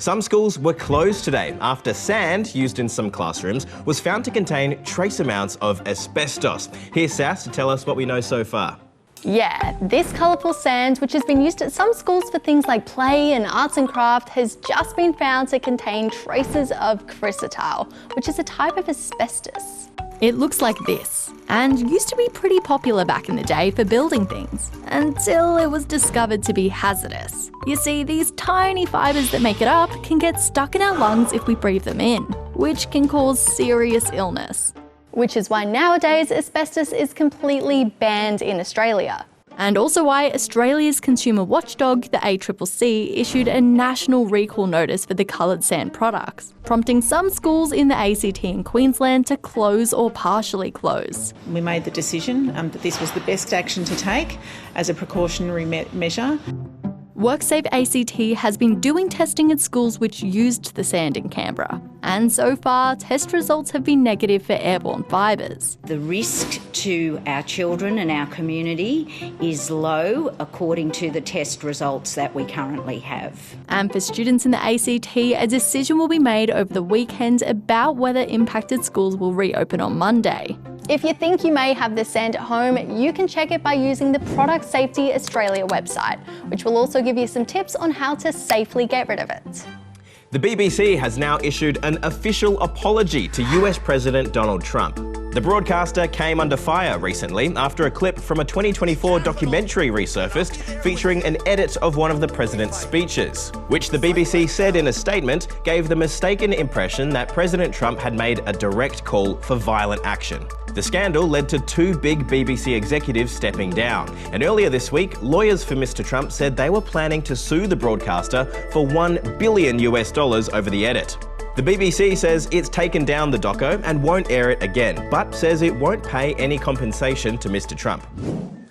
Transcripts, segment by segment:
Some schools were closed today after sand used in some classrooms was found to contain trace amounts of asbestos. Here's Sass to tell us what we know so far. Yeah, this colourful sand, which has been used at some schools for things like play and arts and craft, has just been found to contain traces of chrysotile, which is a type of asbestos. It looks like this, and used to be pretty popular back in the day for building things, until it was discovered to be hazardous. You see, these tiny fibres that make it up can get stuck in our lungs if we breathe them in, which can cause serious illness. Which is why nowadays asbestos is completely banned in Australia. And also why Australia's consumer watchdog, the ACCC, issued a national recall notice for the coloured sand products, prompting some schools in the ACT in Queensland to close or partially close. We made the decision that this was the best action to take as a precautionary measure. WorkSafe ACT has been doing testing at schools which used the sand in Canberra, and so far test results have been negative for airborne fibres. The risk to our children and our community is low according to the test results that we currently have. And for students in the ACT, a decision will be made over the weekend about whether impacted schools will reopen on Monday. If you think you may have this sand at home, you can check it by using the Product Safety Australia website, which will also give you some tips on how to safely get rid of it. The BBC has now issued an official apology to US President Donald Trump. The broadcaster came under fire recently after a clip from a 2024 documentary resurfaced featuring an edit of one of the president's speeches, which the BBC said in a statement gave the mistaken impression that President Trump had made a direct call for violent action. The scandal led to two big BBC executives stepping down, and earlier this week, lawyers for Mr. Trump said they were planning to sue the broadcaster for $1 billion over the edit. The BBC says it's taken down the doco and won't air it again, but says it won't pay any compensation to Mr. Trump.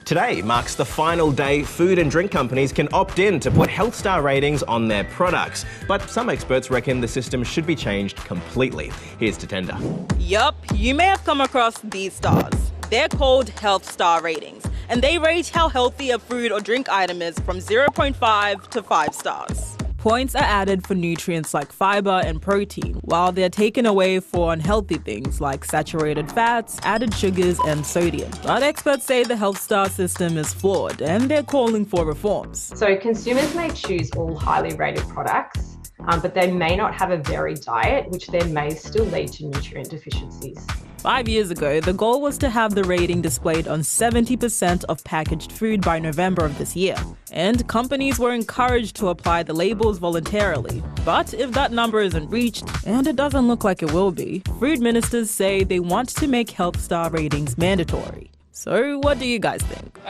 Today marks the final day food and drink companies can opt in to put health star ratings on their products, but some experts reckon the system should be changed completely. Here's Tatenda. Yup, you may have come across these stars. They're called health star ratings, and they rate how healthy a food or drink item is from 0.5 to 5 stars. Points are added for nutrients like fibre and protein, while they're taken away for unhealthy things like saturated fats, added sugars and sodium. But experts say the health star system is flawed and they're calling for reforms. So consumers may choose all highly rated products, but they may not have a varied diet, which then may still lead to nutrient deficiencies. 5 years ago, the goal was to have the rating displayed on 70% of packaged food by November of this year. And companies were encouraged to apply the labels voluntarily. But if that number isn't reached, and it doesn't look like it will be, food ministers say they want to make health star ratings mandatory. So what do you guys think?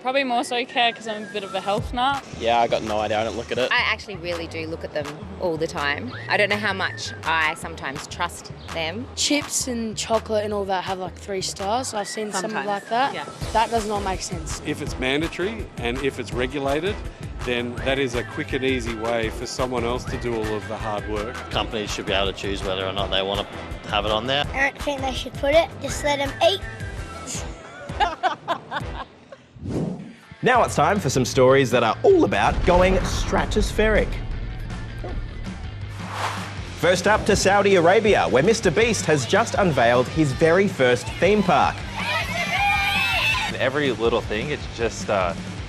Probably more so care because I'm a bit of a health nut. Yeah, I got no idea. I don't look at it. I actually really do look at them all the time. I don't know how much I sometimes trust them. Chips and chocolate and all that have like 3 stars. I've seen something like that. Yeah. That does not make sense. If it's mandatory and if it's regulated, then that is a quick and easy way for someone else to do all of the hard work. Companies should be able to choose whether or not they want to have it on there. I don't think they should put it. Just let them eat. Now it's time for some stories that are all about going stratospheric. First up to Saudi Arabia, where Mr. Beast has just unveiled his very first theme park. Every little thing, it just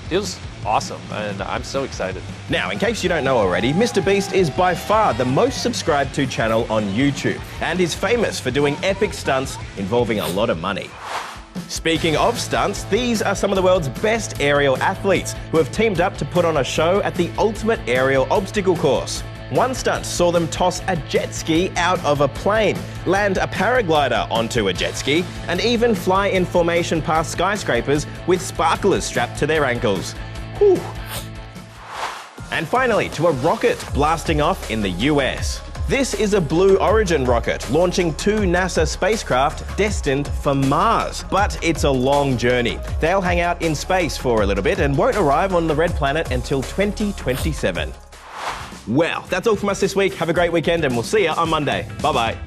feels awesome, and I'm so excited. Now, in case you don't know already, Mr. Beast is by far the most subscribed to channel on YouTube, and is famous for doing epic stunts involving a lot of money. Speaking of stunts, these are some of the world's best aerial athletes who have teamed up to put on a show at the ultimate aerial obstacle course. One stunt saw them toss a jet ski out of a plane, land a paraglider onto a jet ski, and even fly in formation past skyscrapers with sparklers strapped to their ankles. Whew. And finally, to a rocket blasting off in the US. This is a Blue Origin rocket launching 2 NASA spacecraft destined for Mars. But it's a long journey. They'll hang out in space for a little bit and won't arrive on the red planet until 2027. Well, that's all from us this week. Have a great weekend and we'll see you on Monday. Bye-bye.